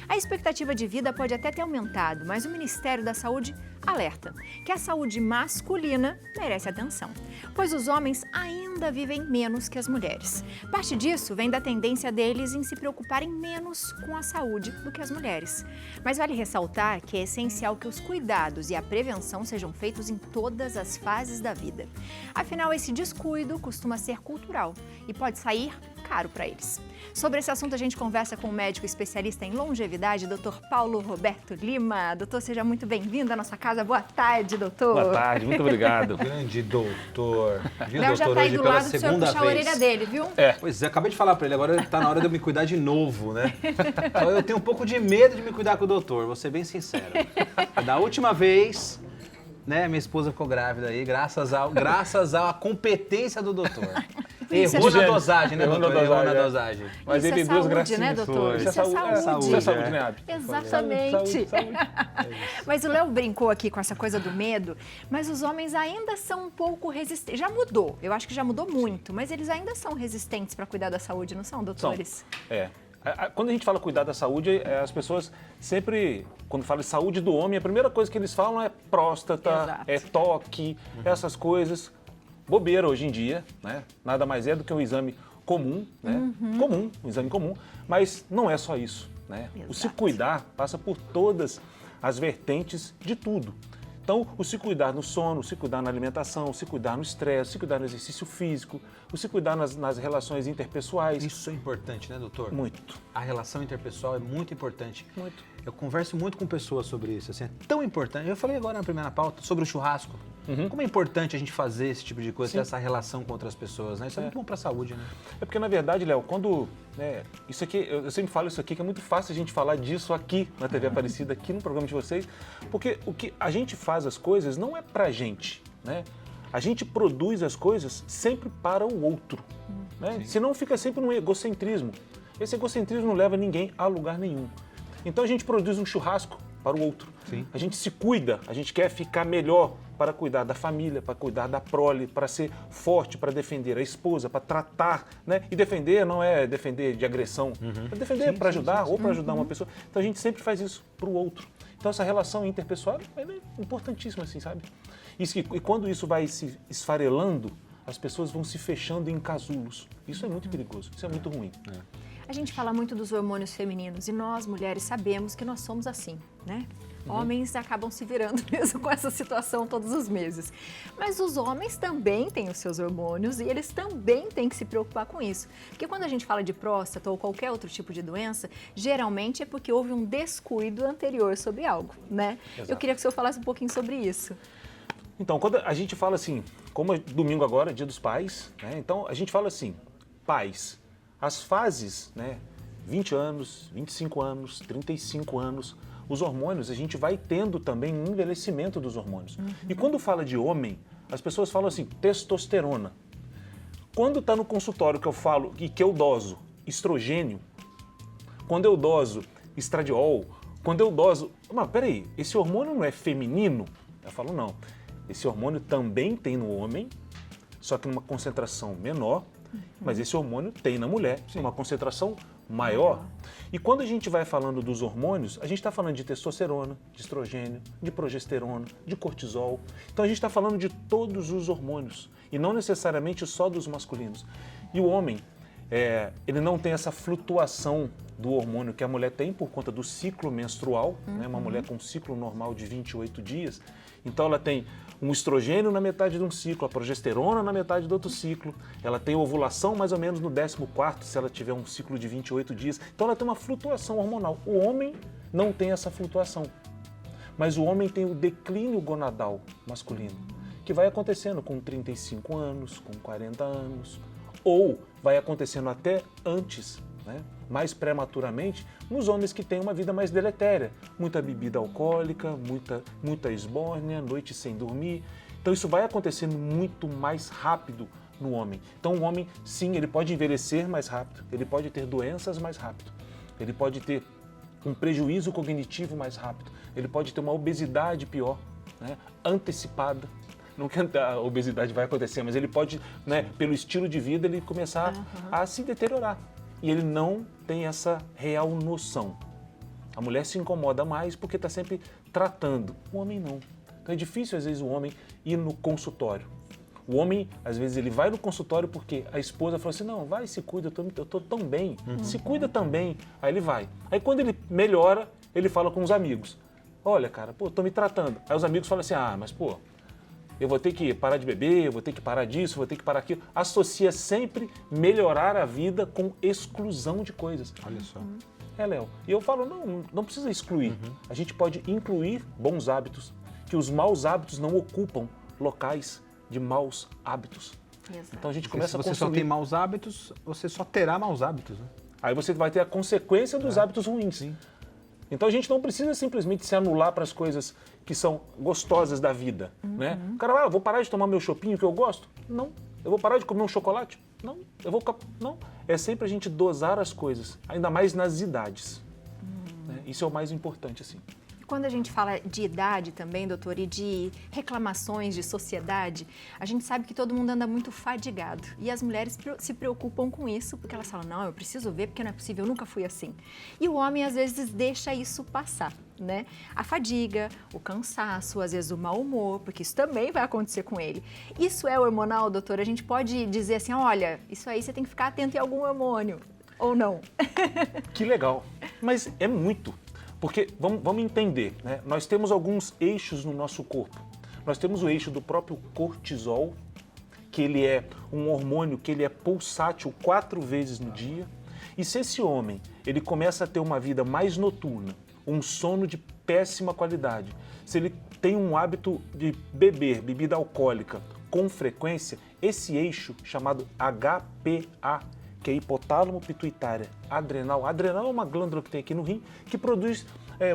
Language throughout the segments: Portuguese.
A expectativa de vida pode até ter aumentado, mas o Ministério da Saúde alerta que a saúde masculina merece atenção, pois os homens ainda vivem menos que as mulheres. Parte disso vem da tendência deles em se preocuparem menos com a saúde do que as mulheres. Mas vale ressaltar que é essencial que os cuidados e a prevenção sejam feitos em todas as fases da vida. Afinal, esse descuido costuma ser cultural e pode sair caro para eles. Sobre esse assunto, a gente conversa com o médico especialista em longevidade, Dr. Paulo Roberto Lima. Doutor, seja muito bem-vindo à nossa casa. Boa tarde, doutor. Boa tarde, muito obrigado. Grande doutor. Viu, Léo já doutor, está aí hoje do pela lado do senhor segunda puxar a vez. orelha dele, viu? Pois é, acabei de falar para ele, agora está na hora de eu me cuidar de novo, né? Então, eu tenho um pouco de medo de me cuidar com o doutor, vou ser bem sincero. Da última vez, né, minha esposa ficou grávida aí, graças à competência do doutor. Errou na dosagem, né, doutor? Errou na dosagem. Mas Isso ele é deu duas saúde, gracinhas. né, doutor? Isso é saúde. saúde. Isso é saúde, né, Abi? Exatamente. Saúde. Mas o Léo brincou aqui com essa coisa do medo, mas os homens ainda são um pouco resistentes. Já mudou, eu acho que já mudou muito, mas eles ainda são resistentes para cuidar da saúde, não são, doutores? Quando a gente fala cuidar da saúde, as pessoas sempre, quando falam de saúde do homem, a primeira coisa que eles falam é próstata, Exato. é toque, essas coisas. Bobeira hoje em dia, né? Nada mais é do que um exame comum, né? Um exame comum, mas não é só isso, né? O se Exato. cuidar passa por todas as vertentes de tudo. Então, o se cuidar no sono, o se cuidar na alimentação, o se cuidar no estresse, o se cuidar no exercício físico, o se cuidar nas relações interpessoais. Isso é importante, né, doutor? Muito. A relação interpessoal é muito importante. Muito. Eu converso muito com pessoas sobre isso, assim, é tão importante. Eu falei agora na primeira pauta sobre o churrasco. Como é importante a gente fazer esse tipo de coisa, ter essa relação com outras pessoas, né? Isso é muito bom para a saúde, né? É porque, na verdade, Léo, quando... isso aqui, eu sempre falo isso aqui, que é muito fácil a gente falar disso aqui na TV Aparecida, aqui no programa de vocês, porque o que a gente faz as coisas não é pra gente, né? A gente produz as coisas sempre para o outro, né? Senão fica sempre no egocentrismo. Esse egocentrismo não leva ninguém a lugar nenhum. Então a gente produz um churrasco para o outro. Sim. A gente se cuida, a gente quer ficar melhor para cuidar da família, para cuidar da prole, para ser forte, para defender a esposa, para tratar, né? E defender não é defender de agressão, é defender para ajudar ou para ajudar uma pessoa. Então a gente sempre faz isso para o outro. Então essa relação interpessoal é importantíssima, assim, sabe? E quando isso vai se esfarelando, as pessoas vão se fechando em casulos. Isso é muito perigoso, isso é muito ruim. A gente fala muito dos hormônios femininos e nós, mulheres, sabemos que nós somos assim, né? Homens acabam se virando mesmo com essa situação todos os meses. Mas os homens também têm os seus hormônios e eles também têm que se preocupar com isso. Porque quando a gente fala de próstata ou qualquer outro tipo de doença, geralmente é porque houve um descuido anterior sobre algo, né? Exato. Eu queria que o senhor falasse um pouquinho sobre isso. Então, quando a gente fala assim, como é domingo agora, Dia dos Pais, né? Então a gente fala assim, pais, as fases, né? 20 anos, 25 anos, 35 anos, os hormônios, a gente vai tendo também um envelhecimento dos hormônios. E quando fala de homem, as pessoas falam assim, testosterona. Quando está no consultório que eu falo e que eu doso estrogênio, quando eu doso estradiol, quando eu doso... Mas peraí, esse hormônio não é feminino? Eu falo, não. Esse hormônio também tem no homem, só que numa concentração menor, mas esse hormônio tem na mulher, numa concentração maior. E quando a gente vai falando dos hormônios, a gente está falando de testosterona, de estrogênio, de progesterona, de cortisol. Então a gente está falando de todos os hormônios e não necessariamente só dos masculinos. E o homem, ele não tem essa flutuação do hormônio que a mulher tem por conta do ciclo menstrual, né? Uma mulher com um ciclo normal de 28 dias. Então ela tem um estrogênio na metade de um ciclo, a progesterona na metade do outro ciclo, ela tem ovulação mais ou menos no 14º, se ela tiver um ciclo de 28 dias. Então ela tem uma flutuação hormonal. O homem não tem essa flutuação, mas o homem tem o declínio gonadal masculino, que vai acontecendo com 35 anos, com 40 anos, ou vai acontecendo até antes, né? Mais prematuramente, nos homens que têm uma vida mais deletéria. Muita bebida alcoólica, muita esbórnia, noite sem dormir. Então isso vai acontecendo muito mais rápido no homem. Então o homem, sim, ele pode envelhecer mais rápido, ele pode ter doenças mais rápido, ele pode ter um prejuízo cognitivo mais rápido, ele pode ter uma obesidade pior, né? Antecipada. Não que a obesidade vai acontecer, mas ele pode, né, pelo estilo de vida, ele começar a se deteriorar. E ele não tem essa real noção. A mulher se incomoda mais porque está sempre tratando. O homem não. Então é difícil, às vezes, o homem ir no consultório. O homem, às vezes, ele vai no consultório porque a esposa fala assim, não, vai, se cuida, eu tô tão bem, se cuida também. Aí ele vai. Aí quando ele melhora, ele fala com os amigos. Olha, cara, pô, tô me tratando. Aí os amigos falam assim, mas pô, eu vou ter que parar de beber, eu vou ter que parar disso, vou ter que parar aquilo. Associa sempre melhorar a vida com exclusão de coisas. Olha só. Léo. E eu falo, não precisa excluir. A gente pode incluir bons hábitos, que os maus hábitos não ocupam locais de maus hábitos. Exato. Então a gente Porque começa se a você construir. só tem maus hábitos, você só terá maus hábitos, né? Aí você vai ter a consequência dos hábitos ruins. Sim. Então a gente não precisa simplesmente se anular para as coisas que são gostosas da vida, né? O cara, eu vou parar de tomar meu chopinho que eu gosto? Não. Eu vou parar de comer um chocolate? Não. Não. É sempre a gente dosar as coisas, ainda mais nas idades. Né? Isso é o mais importante, assim. Quando a gente fala de idade também, doutor, e de reclamações de sociedade, a gente sabe que todo mundo anda muito fadigado. E as mulheres se preocupam com isso, porque elas falam, não, eu preciso ver, porque não é possível, eu nunca fui assim. E o homem, às vezes, deixa isso passar, né? A fadiga, o cansaço, às vezes o mau humor, porque isso também vai acontecer com ele. Isso é hormonal, doutor? A gente pode dizer assim, olha, isso aí você tem que ficar atento em algum hormônio, ou não? Que legal. Mas é muito. Porque, vamos entender, né? Nós temos alguns eixos no nosso corpo. Nós temos o eixo do próprio cortisol, que ele é um hormônio que ele é pulsátil 4 vezes no dia. E se esse homem ele começa a ter uma vida mais noturna, um sono de péssima qualidade, se ele tem um hábito de beber bebida alcoólica com frequência, esse eixo chamado HPA, que é hipotálamo pituitária adrenal. A adrenal é uma glândula que tem aqui no rim que produz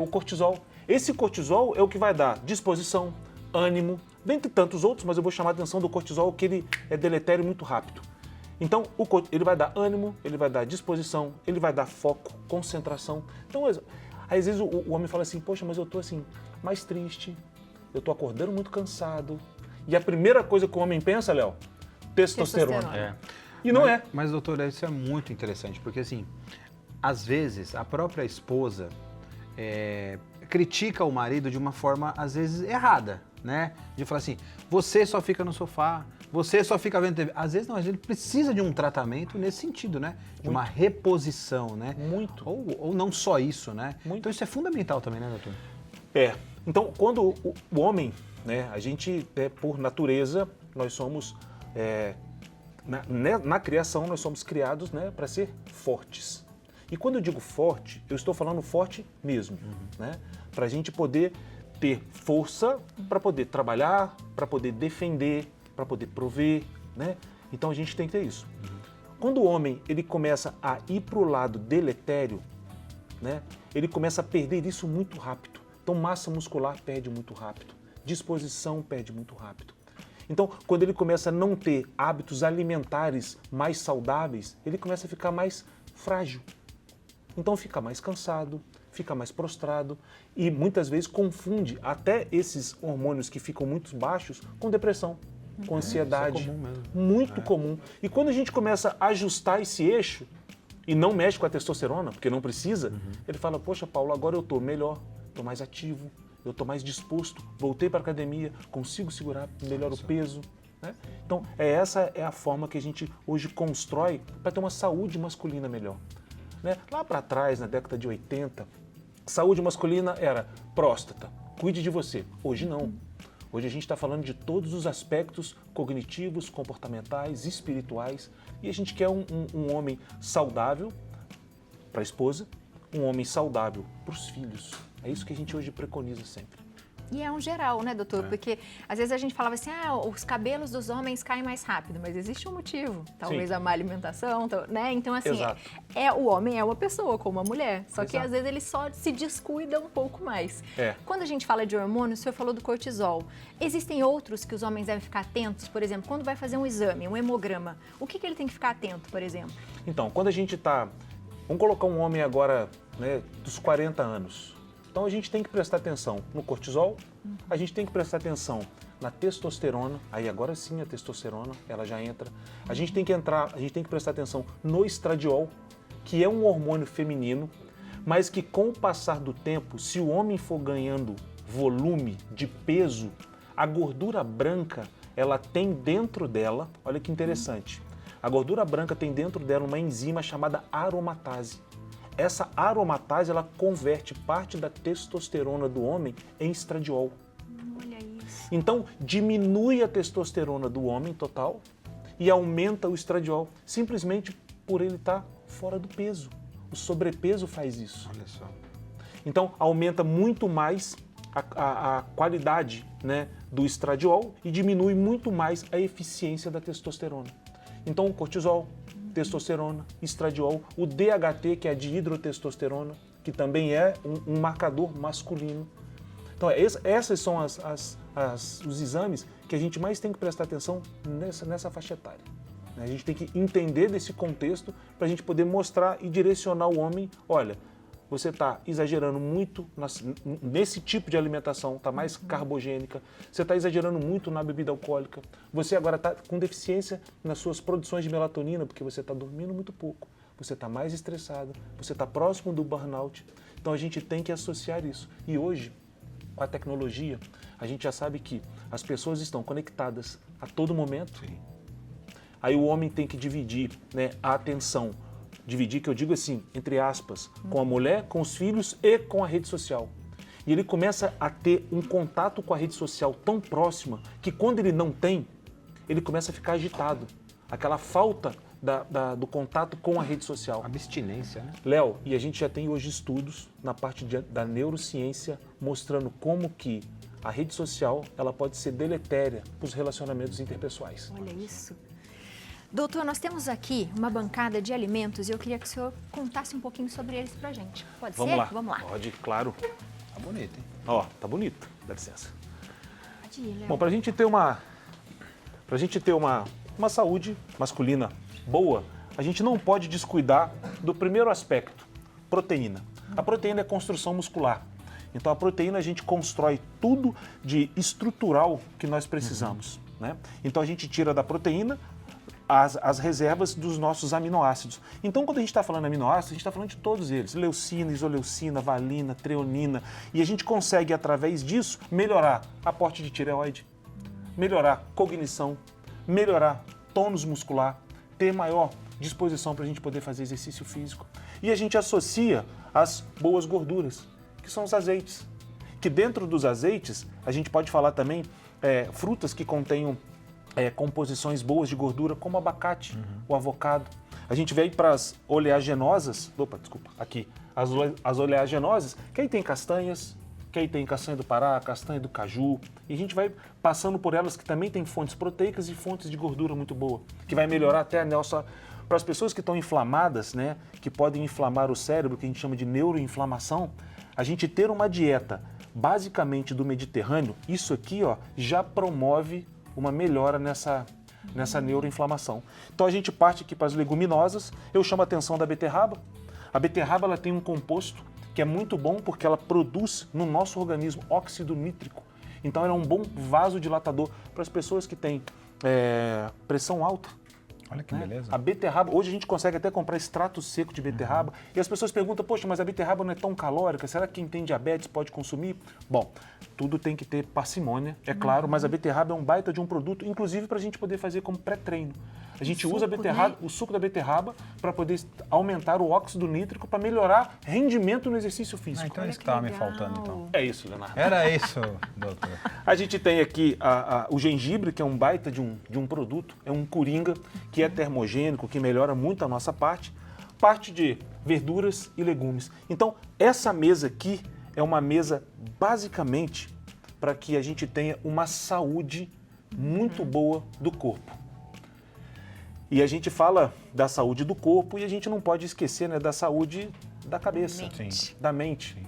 o cortisol. Esse cortisol é o que vai dar disposição, ânimo, dentre tantos outros, mas eu vou chamar a atenção do cortisol, que ele é deletério muito rápido. Então, ele vai dar ânimo, ele vai dar disposição, ele vai dar foco, concentração. Então, às vezes o homem fala assim, poxa, mas eu tô assim, mais triste, eu tô acordando muito cansado. E a primeira coisa que o homem pensa, Léo, testosterona. E não é. Mas, doutora, isso é muito interessante, porque assim, às vezes a própria esposa critica o marido de uma forma, às vezes, errada, né? De falar assim, você só fica no sofá, você só fica vendo TV. Às vezes não, a gente precisa de um tratamento nesse sentido, né? De uma reposição, né? Muito. Ou não só isso, né? Muito. Então isso é fundamental também, né, doutor? Então, quando o homem, né, a gente, por natureza, nós somos... Na criação, nós somos criados, né, para ser fortes. E quando eu digo forte, eu estou falando forte mesmo, né? Para a gente poder ter força para poder trabalhar, para poder defender, para poder prover, né? Então a gente tem que ter isso. Quando o homem ele começa a ir para o lado deletério, né, ele começa a perder isso muito rápido. Então massa muscular perde muito rápido, disposição perde muito rápido. Então, quando ele começa a não ter hábitos alimentares mais saudáveis, ele começa a ficar mais frágil. Então, fica mais cansado, fica mais prostrado e muitas vezes confunde até esses hormônios que ficam muito baixos com depressão, com ansiedade. Isso é comum mesmo. Muito comum. E quando a gente começa a ajustar esse eixo e não mexe com a testosterona, porque não precisa, ele fala, poxa, Paulo, agora eu estou melhor, estou mais ativo, eu estou mais disposto, voltei para a academia, consigo segurar melhor o peso. Né? Então, essa é a forma que a gente hoje constrói para ter uma saúde masculina melhor. Né? Lá para trás, na década de 80, saúde masculina era próstata, cuide de você. Hoje não. Hoje a gente está falando de todos os aspectos cognitivos, comportamentais, espirituais, e a gente quer um homem saudável para a esposa, um homem saudável para os filhos. É isso que a gente hoje preconiza sempre. E é um geral, né, doutor? Porque às vezes a gente falava assim, os cabelos dos homens caem mais rápido, mas existe um motivo. Talvez Sim. a má alimentação, né? Então, assim, Exato. o homem é uma pessoa, como a mulher. Só que Exato. às vezes ele só se descuida um pouco mais. É. Quando a gente fala de hormônio, o senhor falou do cortisol. Existem outros que os homens devem ficar atentos? Por exemplo, quando vai fazer um exame, um hemograma, o que ele tem que ficar atento, por exemplo? Então, quando a gente está... Vamos colocar um homem agora, né, dos 40 anos. Então a gente tem que prestar atenção no cortisol, a gente tem que prestar atenção na testosterona, aí agora sim a testosterona, ela já entra. A gente tem que prestar atenção no estradiol, que é um hormônio feminino, mas que com o passar do tempo, se o homem for ganhando volume de peso, a gordura branca, ela tem dentro dela, olha que interessante, a gordura branca tem dentro dela uma enzima chamada aromatase. Essa aromatase, ela converte parte da testosterona do homem em estradiol. Olha isso. Então, diminui a testosterona do homem total e aumenta o estradiol, simplesmente por ele estar fora do peso. O sobrepeso faz isso. Olha só. Então, aumenta muito mais a qualidade, né, do estradiol e diminui muito mais a eficiência da testosterona. Então, o cortisol, testosterona, estradiol, o DHT, que é a dihidrotestosterona, que também é um marcador masculino. Então, esses são os exames que a gente mais tem que prestar atenção nessa faixa etária. A gente tem que entender desse contexto para a gente poder mostrar e direcionar o homem, olha, você está exagerando muito nesse tipo de alimentação, está mais carbogênica, você está exagerando muito na bebida alcoólica, você agora está com deficiência nas suas produções de melatonina, porque você está dormindo muito pouco, você está mais estressado, você está próximo do burnout. Então a gente tem que associar isso. E hoje, com a tecnologia, a gente já sabe que as pessoas estão conectadas a todo momento. Sim. Aí o homem tem que dividir, né, a atenção. Dividir, que eu digo assim, entre aspas, com a mulher, com os filhos e com a rede social. E ele começa a ter um contato com a rede social tão próxima que quando ele não tem, ele começa a ficar agitado. Aquela falta do contato com a rede social. Abstinência, né? Léo, e a gente já tem hoje estudos na parte da neurociência mostrando como que a rede social ela pode ser deletéria para os relacionamentos interpessoais. Olha isso. Doutor, nós temos aqui uma bancada de alimentos e eu queria que o senhor contasse um pouquinho sobre eles pra gente. Pode Vamos ser? lá. Vamos lá. Pode, claro. Tá bonito, hein? Ó, tá bonito. Dá licença. Pode ir, Léo. Bom, para a gente ter uma saúde masculina boa, a gente não pode descuidar do primeiro aspecto, proteína. A proteína é construção muscular. Então a proteína a gente constrói tudo de estrutural que nós precisamos, né? Então a gente tira da proteína as reservas dos nossos aminoácidos. Então, quando a gente está falando aminoácidos, a gente está falando de todos eles. Leucina, isoleucina, valina, treonina. E a gente consegue, através disso, melhorar aporte de tireoide, melhorar cognição, melhorar tônus muscular, ter maior disposição para a gente poder fazer exercício físico. E a gente associa as boas gorduras, que são os azeites. Que dentro dos azeites, a gente pode falar também frutas que contenham composições boas de gordura, como o abacate, o avocado. A gente veio para as oleaginosas, as oleaginosas, que aí tem castanhas, que aí tem castanha do Pará, castanha do caju, e a gente vai passando por elas que também tem fontes proteicas e fontes de gordura muito boa, que vai melhorar até a nossa... Para as pessoas que estão inflamadas, né, que podem inflamar o cérebro, que a gente chama de neuroinflamação, a gente ter uma dieta basicamente do Mediterrâneo, isso aqui já promove uma melhora nessa neuroinflamação. Então a gente parte aqui para as leguminosas, eu chamo a atenção da beterraba. A beterraba ela tem um composto que é muito bom porque ela produz no nosso organismo óxido nítrico. Então ela é um bom vasodilatador para as pessoas que têm pressão alta. Olha que beleza. A beterraba, hoje a gente consegue até comprar extrato seco de beterraba e as pessoas perguntam, poxa, mas a beterraba não é tão calórica, será que quem tem diabetes pode consumir? Bom, tudo tem que ter parcimônia, é claro, mas a beterraba é um baita de um produto, inclusive para a gente poder fazer como pré-treino. A gente usa a beterraba, o suco da beterraba para poder aumentar o óxido nítrico para melhorar rendimento no exercício físico. Então é isso que estava me faltando, então. É isso, Leonardo. Era isso, doutor. A gente tem aqui o gengibre, que é um baita de um produto, é um coringa, que é termogênico, que melhora muito a nossa parte de verduras e legumes. Então, essa mesa aqui é uma mesa basicamente para que a gente tenha uma saúde muito boa do corpo. E a gente fala da saúde do corpo e a gente não pode esquecer, né, da saúde da cabeça, da mente.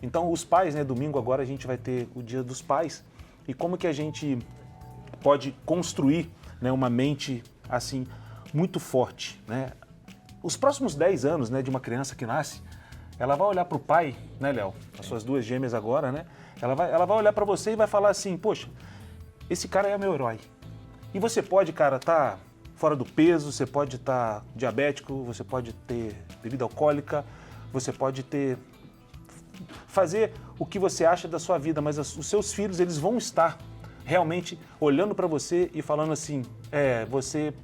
Então, os pais, né, domingo agora a gente vai ter o Dia dos Pais e como que a gente pode construir, né, uma mente assim muito forte, né? Os próximos 10 anos, né, de uma criança que nasce, ela vai olhar para o pai, né, Léo? As suas duas gêmeas agora, né? Ela vai olhar para você e vai falar assim, poxa, esse cara é meu herói. E você pode, cara, estar fora do peso, você pode estar diabético, você pode ter bebida alcoólica, você pode fazer o que você acha da sua vida, mas os seus filhos, eles vão estar realmente olhando para você e falando assim, você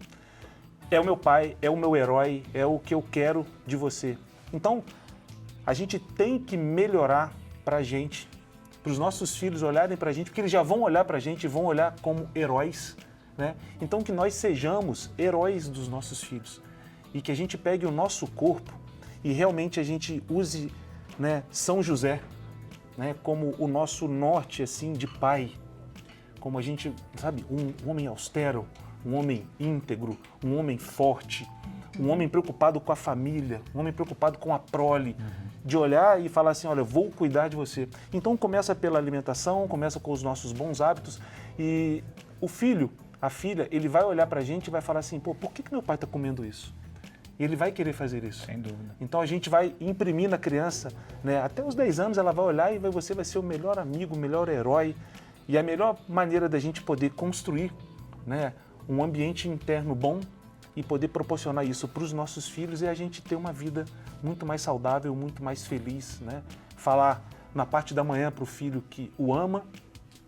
é o meu pai, é o meu herói, é o que eu quero de você. Então, a gente tem que melhorar para a gente, para os nossos filhos olharem para a gente, porque eles já vão olhar para a gente e vão olhar como heróis, né? Então, que nós sejamos heróis dos nossos filhos e que a gente pegue o nosso corpo e realmente a gente use, né, São José, né, como o nosso norte assim de pai, como a gente, sabe, um homem austero, um homem íntegro, um homem forte, um homem preocupado com a família, um homem preocupado com a prole, de olhar e falar assim, olha, vou cuidar de você. Então começa pela alimentação, começa com os nossos bons hábitos e o filho, a filha, ele vai olhar pra gente e vai falar assim, pô, por que meu pai está comendo isso? E ele vai querer fazer isso. Sem dúvida. Então a gente vai imprimir na criança, né? Até os 10 anos ela vai olhar e você vai ser o melhor amigo, o melhor herói. E a melhor maneira da gente poder construir, né, um ambiente interno bom e poder proporcionar isso para os nossos filhos é a gente ter uma vida muito mais saudável, muito mais feliz, né? Falar na parte da manhã para o filho que o ama,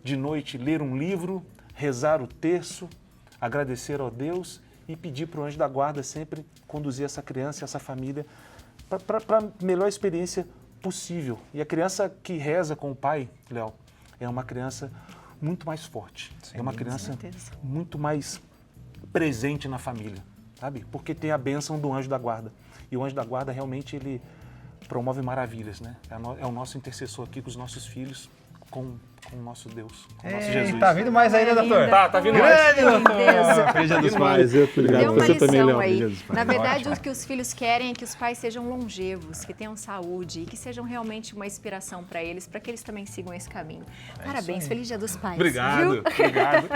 de noite ler um livro, rezar o terço, agradecer ao Deus e pedir para o anjo da guarda sempre conduzir essa criança e essa família para a melhor experiência possível. E a criança que reza com o pai, Léo, é uma criança muito mais forte, é uma criança muito mais presente na família, sabe? Porque tem a bênção do anjo da guarda. E o anjo da guarda realmente ele promove maravilhas, né? É o nosso intercessor aqui com os nossos filhos, com o nosso Deus, com o nosso Jesus. Tá vindo mais aí, né, doutor? Tá vindo Grande, mais. doutor! Feliz Dia dos Pais. Deu uma Você também, lição Léo. aí. Feliz Dia dos Pais. Na verdade, Ótimo. o que os filhos querem é que os pais sejam longevos, que tenham saúde e que sejam realmente uma inspiração para eles também sigam esse caminho. Parabéns, feliz Dia dos Pais. Obrigado, Viu? obrigado.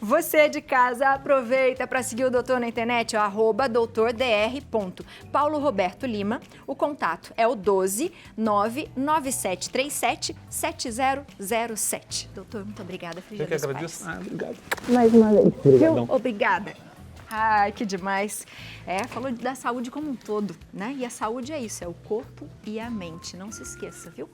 Você de casa, aproveita para seguir o doutor na internet, @doutordr. Paulo Roberto Lima. O contato é o 12 99737 7007. Doutor, muito obrigada. Feliz Eu que Dia dos agradeço. Pais. Obrigado. Mais uma vez. Viu? Obrigada. Ai, que demais. Falou da saúde como um todo, né? E a saúde é isso, é o corpo e a mente. Não se esqueça, viu?